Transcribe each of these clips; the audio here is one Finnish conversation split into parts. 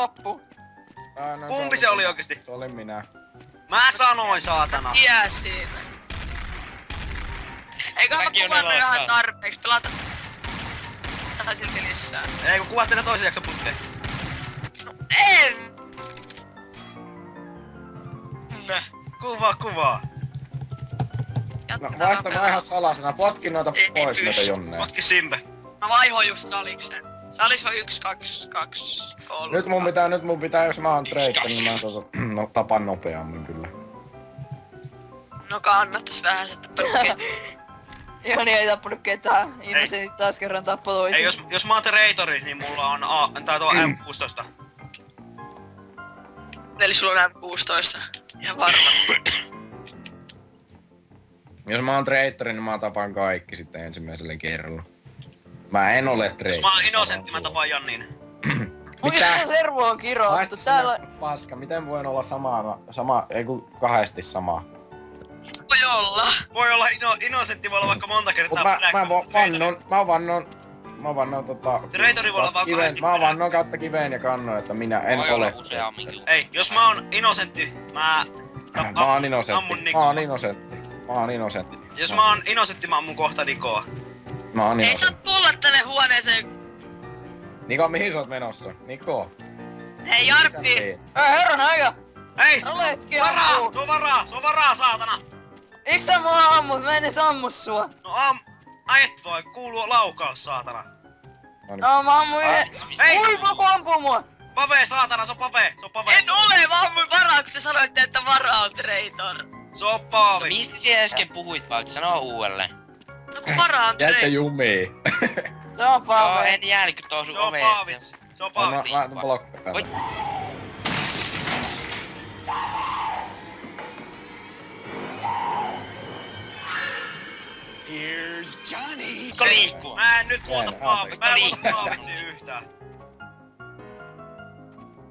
loppu. No, Kumpi se oli oikeesti? Se oli minä. Mä sanoin, saatana. Siinä. Eiköhän mä Mäkin on kuvannut ihan nelostaa. tarpeeksi. Pelata silti lisää. Ei kun kuvatte ne toisen jakson putkeen. No en! Kuvaa. No vaihtakaa ihan salasena. Potki noita Ei pois pysty. noita jonneja. Potki Simbe. Mä vaihoin just Saliksen. Saliks on 1, 2, 2, 3. Nyt mun pitää, jos mä oon treittä, niin mä tapan nopeammin kyllä. No kannattais vähän sitä pökkiä. Joni ei tappanut ketään. Ihmiset taas kerran tappoi toisen. Ei, jos mä oon Reitori, niin mulla on tuo M16. Eli sulla on M16. Ihan varma. Jos mä oon treittori, niin mä tapan kaikki sitten ensimmäisellä kerralla. Mä en ole treittori. Jos mä oon Innocentti, mä tapaan Jannin. Mitä servo on kirjoitettu? Täällä... Paska, miten voin olla ei kun kahdesti sama. Voi olla. Voi olla Innocentti, voi olla vaikka monta kertaa Mä vannon Reitori voi olla vaan kahdesti. Mä vannon kautta kiveen ja kannon, että minä en Voi ole. olla useamminkin. Ei, jos mä oon Innocentti, mä Mä oon Innocentti. Jos mä oon Innocentti, mä ammun kohta Nikoa. Mä oon Ei saa Innocentti. tulla tänne huoneeseen. Niko, mihin sä oot menossa? Niko. Hei Jarppi. Herran aika! Hei! Roletski Varaa! ampuu! Se on varaa, saatana! Eiks sä mua ammut? Mä en edes ammu sua. No ai et voi, kuuluu laukaus, saatana. Mä ammuin yhden. Hei! Ui, joku ampuu mua! Pave, saatana, se on Pave! En ole, mä ammuin varaa, kun te sanoitte, että varaa on traitor. Se on Paavi! Mistä sä äsken puhuit vaikka? Sano uudelleen. No kun varaa on Jäät sä traitor. jumii? Se on Joo, Pave. en jälki tuo sun Se on oveen. Paavits! Se on Paavits! Mä blokkaan. Oi. Mikko liikkuu. Mä en nyt luota Jäin, Mä en luota Paavitsi yhtään.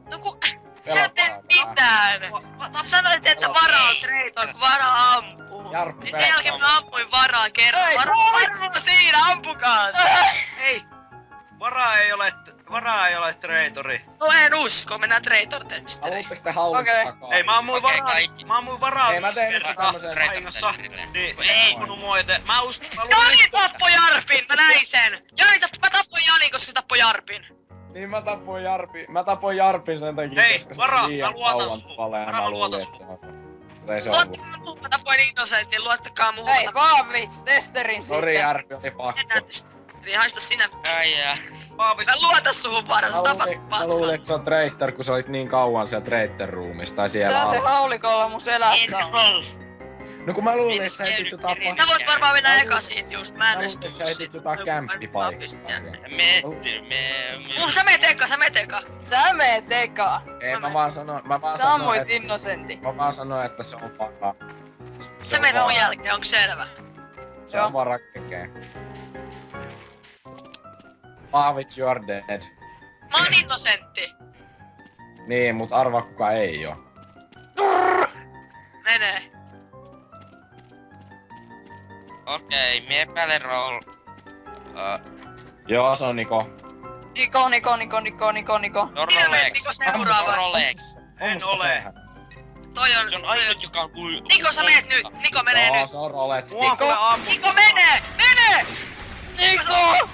No kun sä et tee mitään. Sanoit, että varaa on traitor, kun varaa ampuu. Jarppi, Sitten sen jälkeen mä ammuin varaa kerran. Ei, Varaa on siinä, ampukaa se. Ei! Varaa ei ole traitori. No en usko, mennään traitor-testiin. Haluatteko te haulista Okei. takaa? Ei, mä ammuin Okei, varaa. kaikki. Mä ammuin varaa Ei, mä tein nyt tämmösen vahingossa. Niin, se Ei. ei ampunut mua, joten mä uskon. Jani tappoi Jarpin, mä näin sen. Mä tappoin Janin, koska se tappoi Jarpin. Niin mä tapoin Jarpin sen takia, Hei, koska se varaa, on liian mä luotan kauan suhun. tuolla ja Varaa, mä mä luotan luulin, että se on se. Mutta ei se ollut. Luottakaa muuhun, mä tapoin Innocentin, luottakaa muuhun. Hei, Paavits, testerin Sori sitten. Jarppi, oli pakko. Niin haista sinä. Ai jaa. Paavis. Mä luotan suhun varaa, sä tapat Mä luulin, että se on traitor, kun sä olit niin kauan siellä traitor-ruumissa tai Se siellä on se alla. haulikolla mun selässä. En oo. No kun mä luulin, että sä etit jotain Sä voit varmaan mennä eka siitä just, mä en Mä edes luulin, että tuu sä etit jotain kämppipaikkaa siellä. Sä meet eka. Sä meet eka. Ei, mä vaan Sä ammuit Innocentin. Mä vaan sanoin, että se on vara. Sä meet mun jälkeen, onks selvä? Se on vara kekee. Paavits, you are dead. Mä oon Innocentti. Niin, mut arvaa kuka ei oo. Menee. Okei, mie päälle roll. Joo, se on Niko. Niko. No Minä Rolex. menen Niko seuraava. Rolex. En ole. Toi on... Se on ainut joka on kuin... Niko sä meet nyt. Niko menee Joo, nyt. se on Rolex. Mua kyllä ammut. Niko menee! Menee! Niko!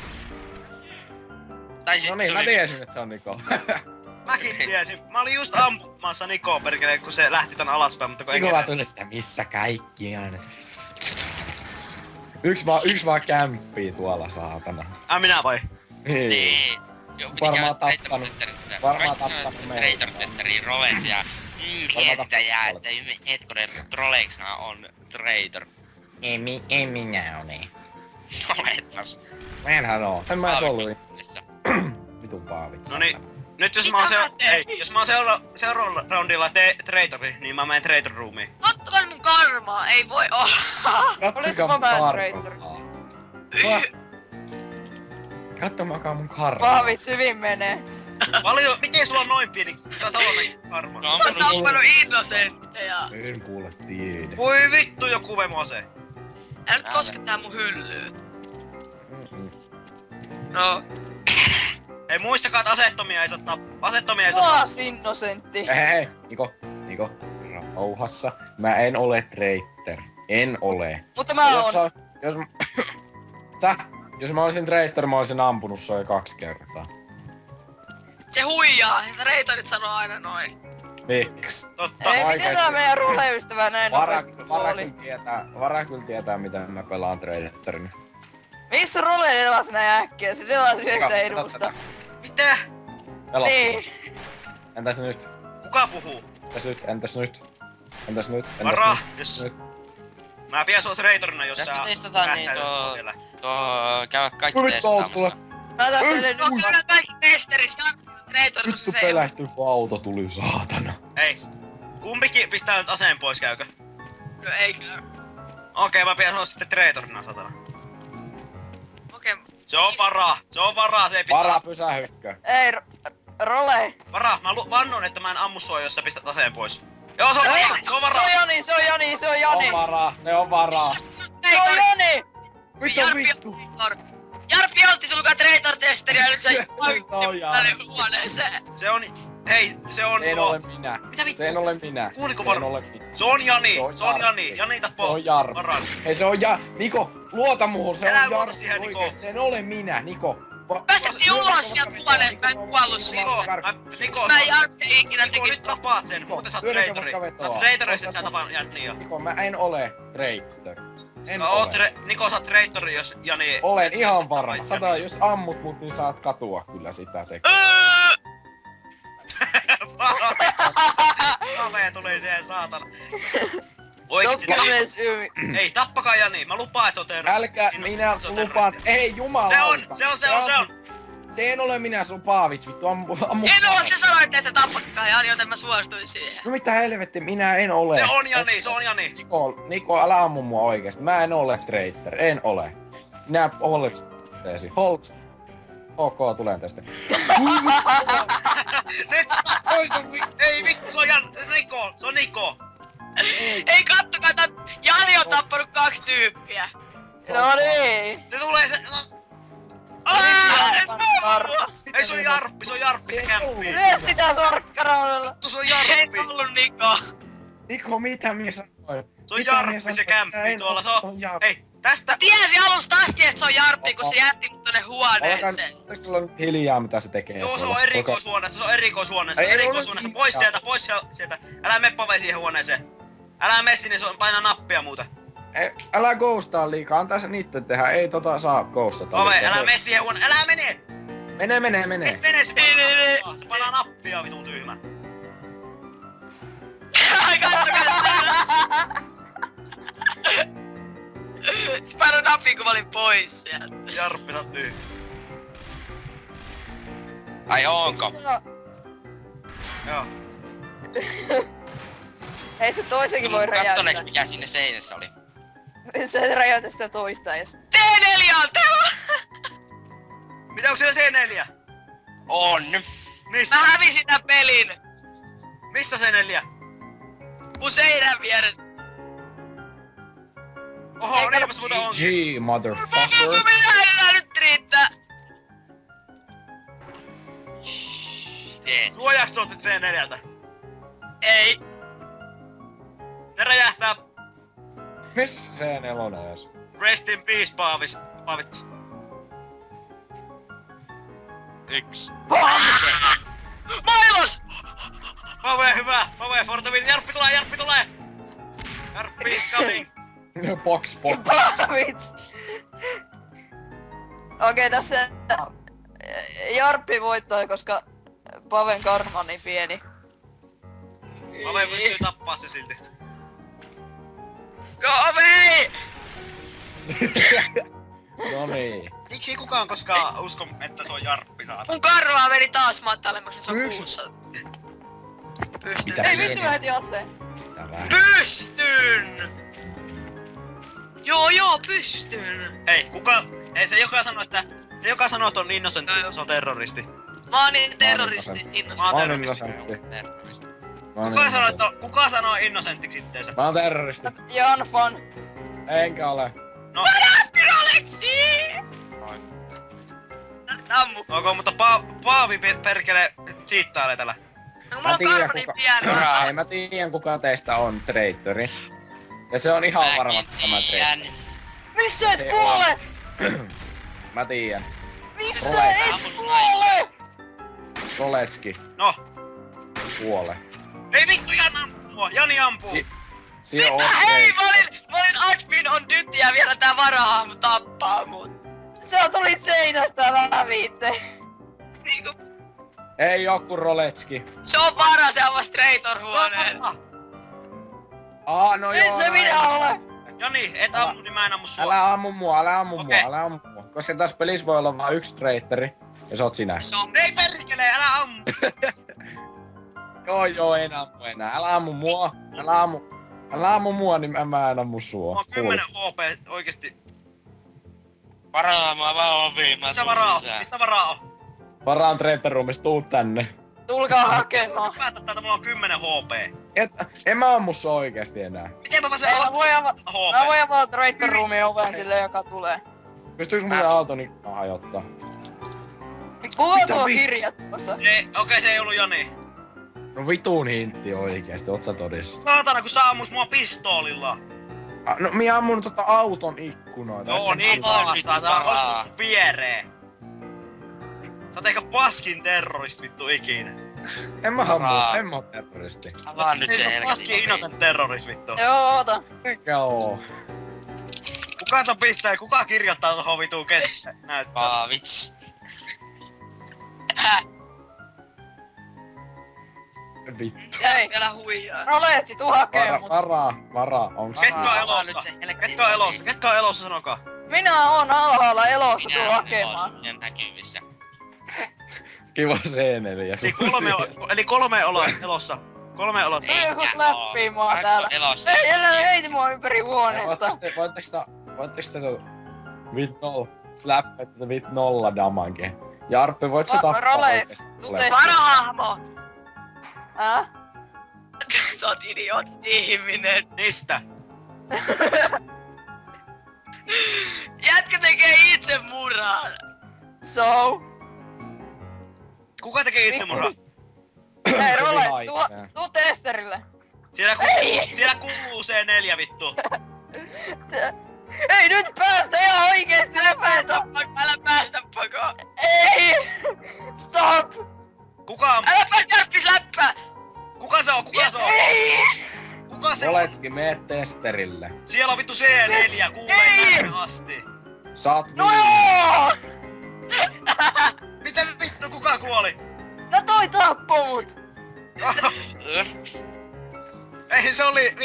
Tai sit No niin, mä tiesin, että se on Niko. Mäkin tiesin. Mä olin just ampumassa Nikoa perkele, kun se lähti tän alaspäin, mutta kun ei Niko vaan tuli sitä, missä kaikki on. Yks vaan kämppii tuolla, saatana. minä vai? Niin. Niin. Varmaan tappanut meitä. Traitor-tetteri Rolex ja... Hiettäjää, että hetkonen Rolexhan on traitor. Ei minä ole. Oletas. Mä enhän oo. En mä edes ollut. Vitun paavit. No niin. Nyt jos mä oon jos mä oon seuraavalla roundilla traitori, niin mä menen traitor roomiin. Ottakaa mun karmaa, ei voi olla. Olisiko mä vähän traitor? Katsomakaa mun karmaa. Paavits hyvin menee. Paljon, miten sulla on noin pieni talouden karma? No, Mä oon tappanut Innocentteja. En kuule tiedä. Voi vittu joku vemose. Älä nyt koske tää mun hyllyyn. No. Ei muistakaa, että asettomia ei saa tappaa. Asettomia ei saa tappaa. Taas innosentti. Hei, Niko, rauhassa. Mä en ole traitor. En ole. Mutta mä oon. Jos mä olisin traitor, mä olisin ampunut sua jo 2 kertaa. Se huijaa, että reitorit sanoo aina noin. Miksi? Totta. Ei, miten tää meidän rule-ystävä näin nopeasti kuoli? Vara kyllä tietää, miten mä pelaan traitorina. Missä rule delas näin äkkiä? Se delas yhdestä edusta. Mitä? Pelottaa. Niin. Entäs nyt? Kuka puhuu? Entäs nyt? Vara, jos... Mä pidän sua traitorina, jos sä... Tästä testataan niin käydä kaikki Ui, vittu, auto tulee. testaamassa. Mä tahtelen On nyt kyllä kaikki testeris, reitor, Vittu koska se ei oo. pelästy, kun auto tuli, saatana. Hei. Kumpikin pistää nyt aseen pois, käykö? Ei kyllä. Okei, mä pidän sua sitten traitorina, satana. Okei. Se on varaa, se ei pistä... Vara, pysähykö. Ei, role. Vara, mä vannon, että mä en ammu sua, jos sä pistät aseen pois. Joo, se on Ei, varaa, se on varaa! Se on Jani, se on Jani, se on Jani. Se on varaa. Se on Jani. Vittu. Jarppi Antti, tulkaa traitor-testeri ja nyt se on Jarppi. tänne huoneeseen. Se on... Hei, se on... Se en ole minä. Mitä vittu? Se en ole minä. Kuuliko Se en varo? ole minä. Se on Jani, Se on se on Jani. Jarppi. Jani Se tappaa on Jarppi. varan. Hei, se on Niko, luota muuhun, se Älä on luota Jarppi siihen, Niko. oikeesti. Se en ole minä, Niko. Päästettiin ulos sieltä huoneesta, mä en kuollut siihen. Niko, Mä Jarppi ikinä Niko, tekis nyt tapaat sen, muuten sä oot traitori. Sä oot traitori, sit sä tapaan Jania. Niko, mä en ole traitor. En No, ole. Niko, sä oot traitori, jos Jani... Olen jos ihan sä varma. tapait Sata, Jania. jos ammut mut, niin saat katua kyllä sitä tekee. Kavee tuli siihen, saatana. Oikeesti, Tokkonen syy. ei, tappakaa Jani, mä lupaan, että se on terroristi. Älkää, minä lupaan. Ei, jumala. Se on! Se en ole minä, sun Paavits, vittu ammu. En oo, se sanoitte, että tappakaa Jani, joten mä suostuin siihen. No mitä helvetti, minä en ole. Se on Jani. Niko, älä ammu mua oikeesti. Mä en ole traitor, en ole. Minä holsteesi. Ok, tulen tästä. Nyt! Ei vittu, se on Niko, se on Niko. Ei kattokaa, Jani on tappanut 2 tyyppiä. No niin. Se tulee se... Ei, se on Jarppi, se kämppii. Lyö sitä sorkkaraudalla. Vittu, se on Ei Jarppi. tullut Niko. Niko, mitä minä sanoin? Se on Jarppi, se kämppii tuolla, se on... Ei, tästä... Tiesin alusta asti, että se on Jarppi, kun se jätti mut tonne huoneeseen. Oletteko olla nyt hiljaa, mitä se tekee? Joo, se tuolla? on erikoishuoneessa, Ei ole Pois sieltä. Älä mene Pave siihen huoneeseen. Älä mene sinne, se on paina nappia muuta. Älä ghostaa liikaa, antaa se niitten tehdä, ei saa ghostata. Pave, liikaa. älä mene siihen huoneeseen, älä mene! Mene. Et mene, se painaa nappia, vitun tyhmä. Ai kattokaa. Se painoi nappiin, kun mä olin pois sieltä. Jarppi, sä oot tyhmä. Ai onko? Joo. Ei sitä toisenkin voi Kattoleks räjäyttää. mikä sinne seinässä oli? Se räjäytä sitä toista edes. C4 on tämä! Mitä, onko siellä C4? On! Missä? Mä hävisin tän pelin. Missä C4? Mun seinän vieressä. Oho, Ei, niinpäs muuta on. G, motherfucker. Minä enää nyt riittää. Suojaaks tuolta C4:ltä? Ei. Se räjähtää. Missä se nelonen ees? Rest in peace, Paavits. 1. Mailos! Pave, hyvä! Pave, Fortavin, Jarppi tulee! Jarppi is coming! Box. Vits. Okei, tässä Jarppi voittaa, koska Paven karma on niin pieni. Pave pystyy tappaa se silti. Kove! No niin. Miksi ei kukaan koskaan usko, että se on Jarppi saata? Mun karvaa meni taas matalemmas, se on Pyst- kuussa. Pystyn. Mitä? Ei vitsi, mä heti aseen. Sitä vähän. Pystyn! Joo, pystyn. Ei, se joka sanoo, että on innocent, se on terroristi. Mä oon niin terroristi. Mä oon Mä oon terroristi. innosentti. Kuka sanoo innocentiksi itteensä? Mä oon terroristi. Jan fan. Enkä ole. No, Aleksi! ammu. Ok, mutta Paavi perkele siittailee tällä. No mulla on karmani pieni. Ei mä tiedän kuka teistä on traitori. Ja se on ihan varmasti tämä traitori. Miksi sä et Se kuole? Mä tiedän. Miksi sä et kuole? Roletski No. kuole. Ei vittu, Jan ampuu! Jani ampuu! Siinä on Hei, traitori. mä olin admin on tytti ja vielä tää varahahmo tappaa mut. Sä tulit seinästä lävitte. Niinku, Ei joku Roletski. se on vara, se on vasta traitor huoneessa. No Ei joo. se minä ole. Jani, et ammu, niin mä en ammu sua. Älä ammu mua, älä ammu Okei. mua, älä ammu mua. Koska tässä pelissä voi olla vain yksi traitori. Ja se oot sinä. Se on Ei perkele, älä ammu! Joo, en ammu enää. Älä ammu mua. Älä ammu mua, niin mä en ammu Mä sua. oon 10 HP oikeesti. Varaa, mä vaan opiin. Missä varaa on? Missä varaa on? Varaan traitor-roomista, tuu tänne. Tulkaa hakemaan. Päätä täältä, mulla on 10 HP. En mä ammu sua oikeesti enää. Miten mä pääsen Ei, mä voin HP? avata traitor roomin oven sille, joka tulee. Pystyykö muuten autoni hajottaa? Kuka tuo kirjat tuossa? Okei, se ei ollu Jani. No vitun hintti oikeesti, oot sä todissa? Saatana, kun sä ammut mua pistoolilla. No minä ammun auton ikkunoita. Joo, Et sä niin tiedä. taas, saatana, osut viereen. Sä oot ehkä paskin terrorist vittu ikinä. En mä ammu, Varaa. en mä oo terroristi. Avaa nyt Ei se se on helvetin paskin innocent terrorist vittu. Joo, oota. Eikä oo. Kuka ton pistää ja kuka kirjoittaa tohon vituun kesken näyttää? Paavits. Vittu. Ei. Älä huijaa. Roletsi, tuu hakee mut. Varaa, onks? Ketkä on Avaa elossa? nyt se helvetin Ketkä on elossa? Ketkä on elossa, sanokaa? Minä oon alhaalla elossa, Minä tuu olen hakemaan. elossa, minä näkyvissä. Kiva C4 ja Eli kolme elossa. 3 elossa. Se joku Eikä slappii oo. mua Kaikki täällä. on elossa. Ei, älä heiti mua ympäri huonetta. Voitteks te vit nolla slappaa tätä vit nolla damanke? Jarppi, voit sä tappaa Rolex, oikeesti? tuu Rolex. testi. Varahahmo! Sä oot idiootti ihminen. Mistä? Jätkä tekee itse murhan. So? Kuka tekee itsemurhaa? Hei Se Rolex, vihaa tuu testerille. Siellä kuuluu C4 vittu. Ei nyt päästä ihan oikeesti lopeta. Älä päästä pakoon. Ei! Stop! Kuka on? Älä päästä jätkis läppää. Kuka se on? Kuka se on? Ei! Kuka se on? Roletski, mene testerille. Siellä on vittu C4, kuulee tänne asti. Saat No viin. joo! Miten vittu kuka kuoli? No toi tappoi mut! Ei se oli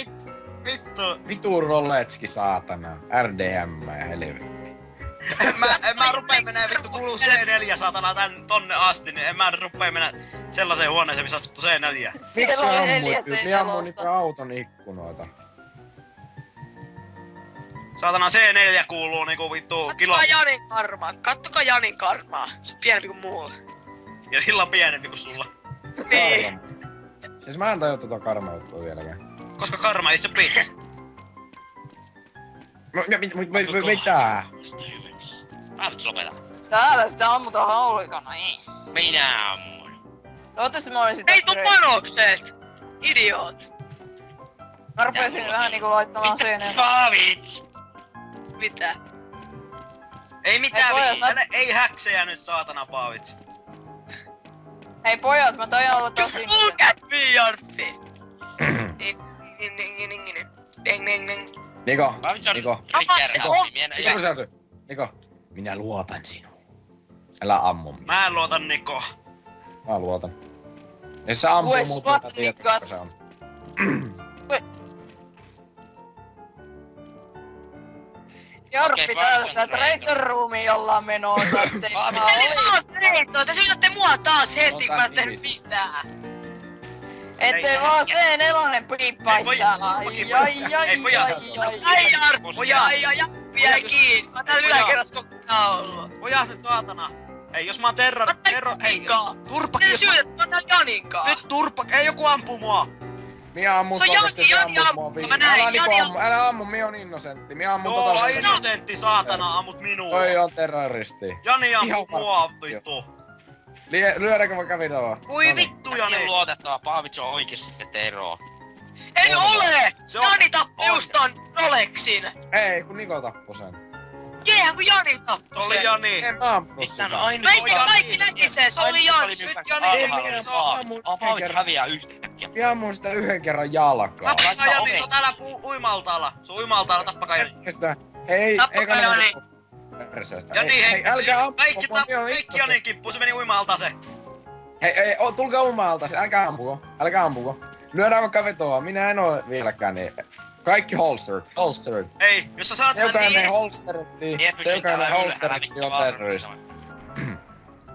vittu. Vitu Roletski, saatana. RDM ja helvetti. En mä rupee menee vittu kuuluu C4 saatana tonne asti, niin en mä rupee mennä sellaiseen huoneeseen, missä on vittu C4. Siellä on 4 Minä ammun C4. niitä auton ikkunoita. Saatana C4 kuuluu niinku vittu kilo. Kattokaa Janin karmaa. Kattokaa Janin karmaa. Se on pienempi kuin mulla. Ja sillä on pienempi kuin sulla. Niin. Siis mä en tajua tota karma-juttua vieläkään. Koska karma is a bitch. Mitä? Paavits lopeta. Täällä sitä ammutaan haulikana, ei. Minä ammun. Toivottavasti mä olisin Ei tuu panokset! Idioot! Mä rupesin vähän niinku laittamaan seinään. Paavits! Mitä? Ei mitään Ei, pojat, vittu. Ei häksejä nyt saatana Paavits. Hei pojat, mä taian olla tosi Look at me, Jarppi! Ding ding ding. Niko, Paavits on Niko, rikkäärhäppi. Minä Niko pysäyty. Niko, minä luotan sinuun. Älä ammu minua. Mä en luota Niko. Mä luotan. Jos sä ampuu Wes, mut, what mä tiedän, Nikas? kuka se on. Jarppi Okei, täällä Paavits sitä on traitor roomia ollaan menossa, ettei Paavits. mä Eli olis. taas reittoa, te syytätte mua taas heti, kun mä en Otan tehnyt nimissä. mitään. Ettei vaan C4 piippaisi Ei, täällä. turpakin, Ai ai ei, pojat. ai. Ai Jarppi, Pojat. ai Jarppi jäi kiinni. Mä täällä yläkerrassa kokonaan ollut. Pojat nyt saatana. Ei jos mä oon terror... Hei, Janinkaan. turpakin Te jos mä... syytätte, mä oon täällä Janinkaan. Nyt turpa... Ei joku ampuu mua. Mie ammun No sua, Jani, koska se Jani ammut ampuu. mua Mä näin, Älä Niko Jani ammu, älä ammu, mie on innosentti. Mie ammun Joo, tota... innosentti saatana, ammut minua. Toi on terroristi. Jani Ihan ampuu mua, varmasti. vittu. Lyödäänkö vaikka videoa? Voi vittu, Niin Jani. luotettava, Paavits on oikeesti se Tero. En ole! Se on- Jani tappoi on. just ton Rolexin. Ei, kun Niko tappoi sen. Jeehän kun Jani Se tappoi oli sen. Jani. En mä ampunut Mistä sitä. on aina Kaikki näki sen, se oli Jani. Nyt Jani, se on... Paavits häviää yhtäkkiä. Mie ammun sitä yhden kerran jalkaa. Tappakaa Jani, se on täällä uimaltaalla. Se on uimaltaalla, tappakaa Jani. Sitä. Hei, Tappakaa ei kannata Jani. perseestä. Jani, Hei, älkää ampuko, kaikki mua, mie on kaikki innosentti. Janin kimppuun, se meni uimalta se. Hei, tulkaa umalta, älkää ampuko. Älkää ampuko. Lyödään vaikka vetoa, minä en oo vieläkään niin. Kaikki holstered. Ei, jos sä saat Se joka niin... ei holsteretti, se joka ei holsteretti on terroristi.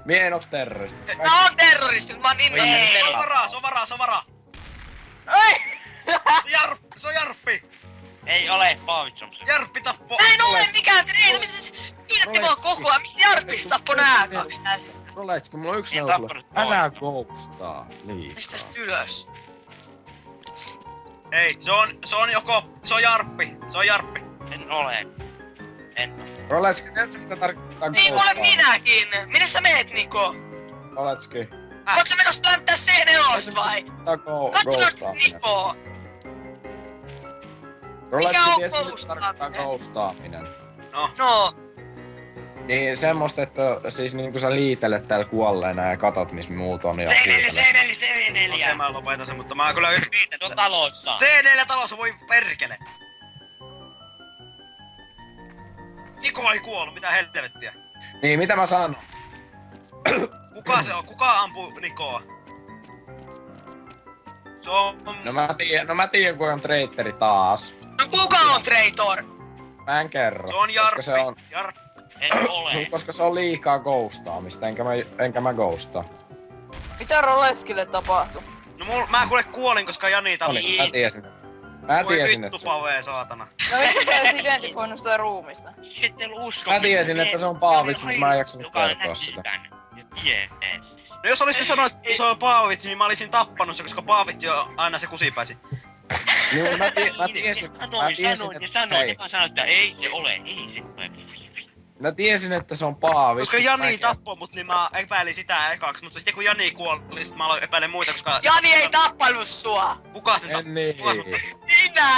Mie en ooks terroristi. Mä oon terroristi, mut mä oon niin Se on innostunut. varaa, se on varaa, se on varaa. Ei! Se on Jarppi. Ei ole, Paavits on se. Jarppi tappoi. Mä en ole mikään treino, mitä se piirti mua koko ajan, mistä Jarppis tappoi nää kaksi? Roletski, mulla on yksi En neuvola. tappanut Älä toista. ghostaa liikaa. Mistä sit ylös? Ei, se on Jarppi. Se on Jarppi. En ole. Roletski, tiedätkö mitä tarkoittaa Niin olen minäkin. Minne sä meet, Niko? Roletski, Oot sä menossa lämmittää C4 vai? tarkoittaa Katso nyt ghostaaminen. Niko! Roletski, on tiedätkö mitä ghostaaminen? tarkoittaa ghostaaminen? No, Niin semmoista, että siis niinku sä liitelet täällä kuolleena ja katot missä muut on ja huutelet. Okei, mä lopetan sen, mutta mä kyllä yritän. Se on taloissa. C4 talossa, voi perkele. Niko ei kuollut, mitä helvettiä. Niin, mitä mä sanon? Kuka se on? Kuka ampuu Nikoa? Se on... No mä tiedän kuinka on traitteri taas. no kuka on traitor? Mä en kerro. Se on Jarppi. Koska se on, En ole. koska se on liikaa ghostaamista, enkä mä ghostaa. Mitä Roleskille tapahtui? No mä kuule kuolin, koska Jani tappoi. Oli, mä tiesin. Mä Voi tiesin, vittu että se... pavee, saatana. No miksi sä oot identifoinut sitä ruumista? Sitten usko. Mä tiesin, että se on Paavits, mutta mä en jaksanut kertoa sitä. Jees. No jos olisit sanonut, että se on Paavits, niin mä olisin tappanut se, koska Paavits on aina se kusipäisi. Niin, mä tiesin, hei, Sanoin, että ei se ole, ei se ole. mä tiesin, että se on Paavits. Koska Jani Mä- tappoi mut, niin mä epäilin sitä ekaksi, mutta sitten kun Jani kuoli, niin sit mä aloin epäilemään muita, koska... Jani ei tappanut sua! Kuka sen En niin. Minä!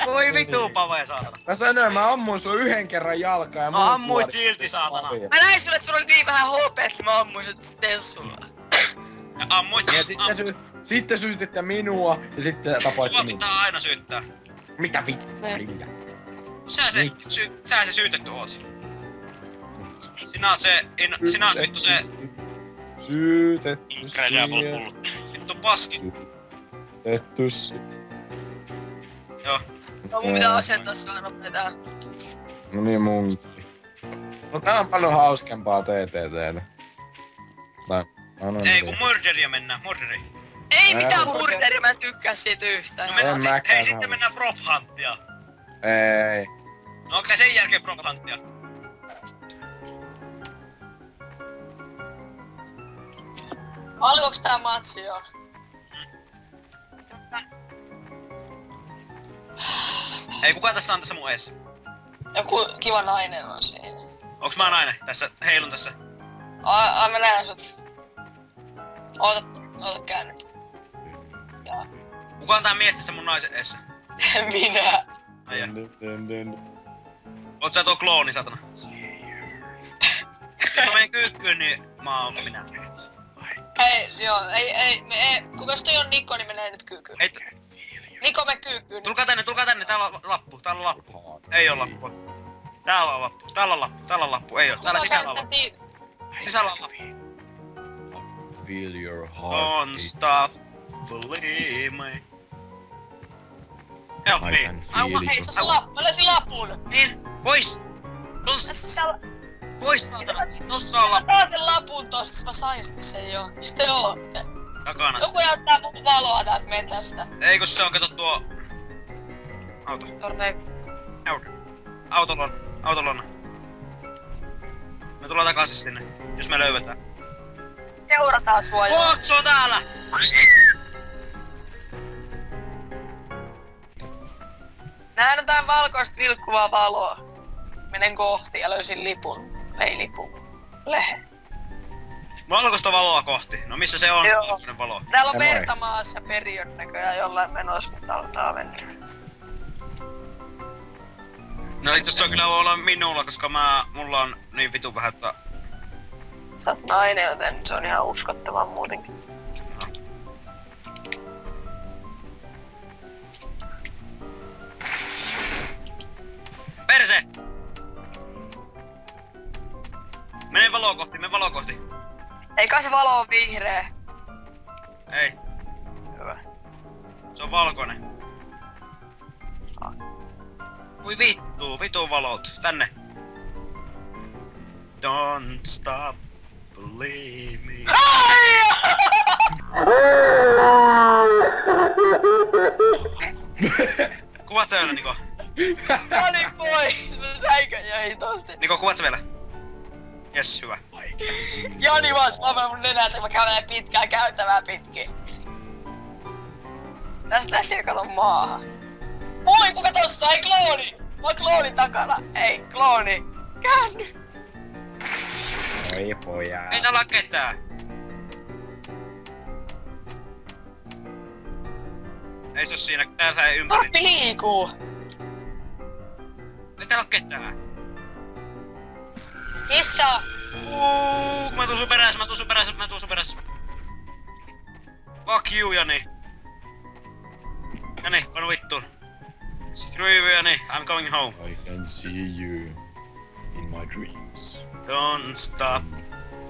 Voi vitu pavee, saatana. Mä sanoin, mä ammuin sun yhden kerran jalkaa ja No muut ammuit kuolit silti, saatana. Pavia. Mä näin sulle, että sulla oli niin vähän HP, että mä ammuin sut tessulla. Ja ammuit... Ja sitten syytitte minua ja sitten tapoitte Sua minua. pitää aina syyttää. Mitä vittu? Niin. Sä se syytetty oot. Sinä oot se... Sinä oot vittu se... Syytetty Incredible siihen. Bull. Vittu paski. Syytetty Joo. No mun pitää asentaa saa nopeeta. No niin munkin. No tää on paljon hauskempaa TTTtä. Tai... Ei kun murderia mennään, murderi. Ei Mä mitään en- murderia, mä en tykkää siitä yhtään. No mennään En sit, mäkään hei sitten halua. mennään prop hunttia. Ei. No okei, sen jälkeen prop hunttia. Alkoiks tää matsi jo? Ei kuka tässä on tässä mun eessä? Joku kiva nainen on siinä. Onks mä nainen? Tässä, heilun tässä. Ai mä näen sut. Oota käänny. Kuka on tää mies tässä mun naisen eessä? Minä. Ai jaa. Oot sä tuo klooni, satana? Jos mä menen kyykkyyn, niin mä oon minä. Hei, joo, ei, kukas toi on Niko, niin menee nyt kyykkyyn. Hei, Niko, me kyykkyyn. tulkaa tänne, täällä on lappu, täällä on lappu. Ei oo lappua. Täällä on lappu, täällä on lappu, ei oo. Täällä sisällä on lappu. Sisällä on lappu. Feel your Don't heart. stop, believe me. Help I me. can Ai, feel hei, it. mä löysin lapun. Niin, pois! Tässä sisällä. Pois saatana, tossa on lappu. Mä oon sen lapun tosta, mä sain sen jo. Mistä te ootte? Takana. Joku näyttää mun valoa täältä metästä. Ei kun se on, kato tuo... Auto. Torne. Autolonna. Me tullaan takaisin sinne, jos me löydetään. Seurataan sua jo. Se on täällä! jotain valkoista vilkkuvaa valoa. Menen kohti ja löysin lipun. Ei lipun. Lehen. Valkoista valoa kohti. No missä se on? Joo. Valkoinen valo. Täällä on Moi. verta maassa periön näköjään jollain menossa, mutta aletaan mennä. No itse asiassa on kyllä olla minulla, koska mulla on niin vitu vähän, että... Sä oot nainen, joten se on ihan uskottavaa muutenkin. Perse! Mene valoa kohti. Ei kai se valo on vihreä. Ei, Hyvä. se on valkoinen. Voi vitu valot. Tänne. Don't stop, believe me. Kuvat sä vielä, Niko? Jani pois! Mä säikö jäi tosta. Niko, kuvat sä vielä? Jes, hyvä. Jani vaan spammaa mun nenältä, kun mä kävelen pitkää käytävää pitkin. Tästä lähtee kato maahan. Oi, kuka tossa? Ei klooni! Mä oon klooni takana. Ei, klooni. Käänny. Oi pojaa. Ei täällä oo ketään. Ei se oo siinä, täällä ei ympäri. Rappi liikuu. Ei täällä oo ketään. Kissa. Mä tuun sun perässä. Fuck you, Jani. Jani, panu vittuun. Screw you, Jani, I'm going home. I can see you in my dreams. Don't stop,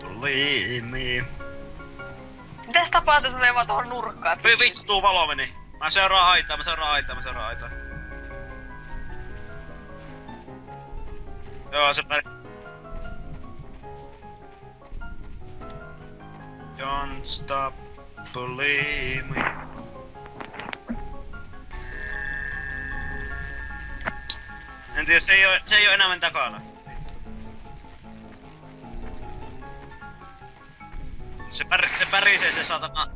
believe me. Mitäs tapahtuu, jos mä menen vaan tohon nurkkaan? Voi vittuu, valo meni. Mä seuraan aitaa. Joo, se pari. Don't stop, believe me. En tiedä, se ei oo enää men takana. Se pärisee se saatana.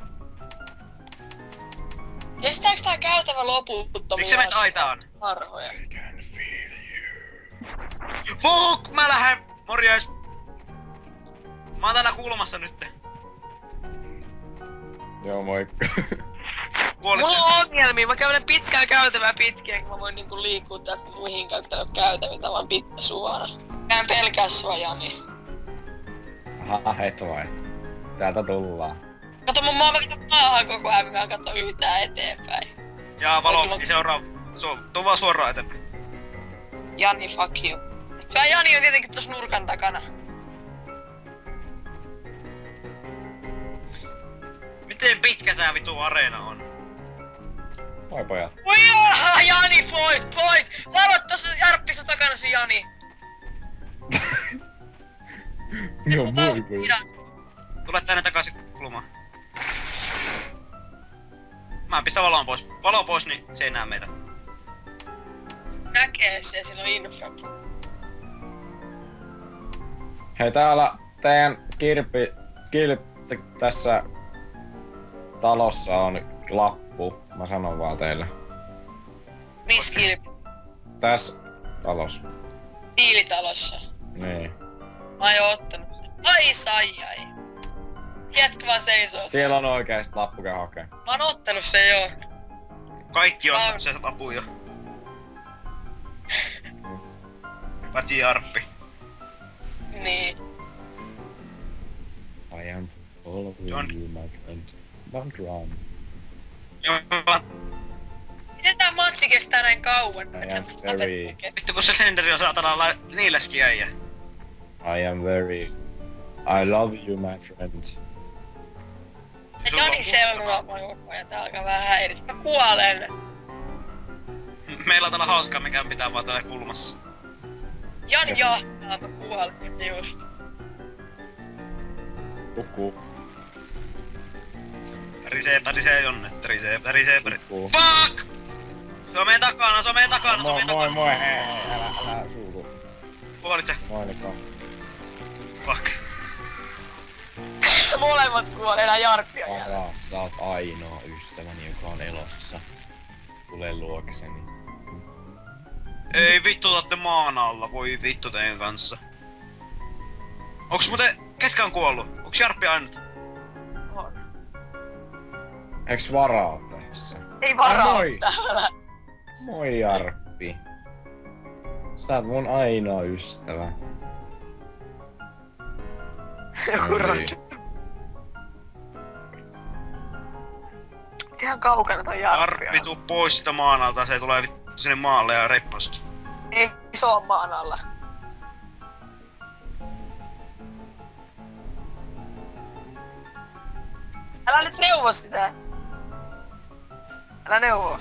Kestääks tää käytävä loputtomia? Miksi sä menet aitaan? Harhoja. I can feel you. Fuck! Mä lähden! Morjes! Mä oon täällä kulmassa nyt. Joo, moikka. Kuolit Mulla sä? on ongelmia, mä kävelen pitkää käytävää pitkin, kun mä voin niinku liikkua täältä mihinkään, kun täällä on käytävitä vaan pitkä suora. Mä en pelkää sua, Jani. Aha, et vai. Täältä tullaan. Kato mun maahan koko ajan, mä en katso yhtään eteenpäin. Jaa, valo meni seuraa. Tuu vaan suoraan eteenpäin. Jani, fuck you. Se Jani on tietenkin tossa nurkan takana. Miten pitkä tää vitu areena on? Moi pojat. Oi Jani, pois! Valot tossa Jarppissa takana se Jani. Joo, moi pojat. Tule tänne takaisin kulmaan. Mä pistän valon pois. Valo pois, niin se ei näe meitä. Näkee se, sillä on infra. Hei, täällä teidän tässä talossa on lappu. Mä sanon vaan teille. Miss kilpi? Tässä talossa. Hiilitalossa. Niin. Mä oon jo ottanut sen. Ai sai. Jätkä vaan seisoo. Siellä on oikeesti lappu, käy hakee. Mä oon ottanut sen jo. Kaikki on se apu jo. Paitsi Jarppi. Niin. I am following John. you, my friend. Don't run. Joo, Miten tää matsi kestää näin kauan? I am very... vittu kun se Slenderi on saatana niiläski äijä. I am very... I love you, my friend. Sulla on Jani seuraa mua koko ajan, tää alkaa vähän häiristä. Mä kuolen. Meillä on täällä hauskaa, mikä pitää vaan täällä kulmassa. Jani jahtaa, mä kuolen just. Kukkuu. Pärisee jonne, pärisee. Kukkuu. Fuck! Se on meidän takana, Moi, hei, älä suutu. Kuolit sä? Moi, Niko. Fuck. Molemmat kuolee, enää Jarppia jäällä. Paras, sä oot ainoa ystäväni, joka on elossa. Tule luokseni. Ei vittu, ootte maan alla, voi vittu teidän kanssa. Onks muuten, ketkä on kuollut? Onks Jarppi ainut? On. Eiks varaa tässä? Ei varaa moi. täällä. Moi Jarppi. Sä oot mun ainoa ystävä. Eli- Ihan kaukana toi Jarppi Jarppi, on. tuu pois sitä maan alta, se tulee vittu sinne maalle ja reppastuu. Ei, se on maan alla. Älä nyt neuvo sitä. Älä neuvo.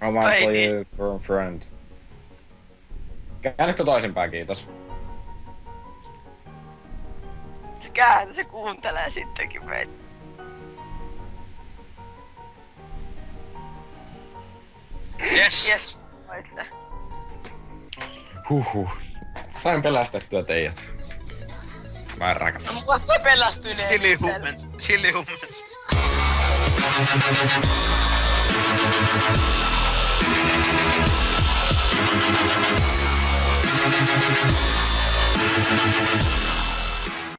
I want Ei for niin. you for a friend. Käännykö toisinpäin, kiitos. Käännä, se kuuntelee sittenkin meitä. Yes! Jes. Voitte. Huhhuh. Sain pelästettyä teidät. Mä en rakasta. Mua pelästyneen. Silly humans, silly humans.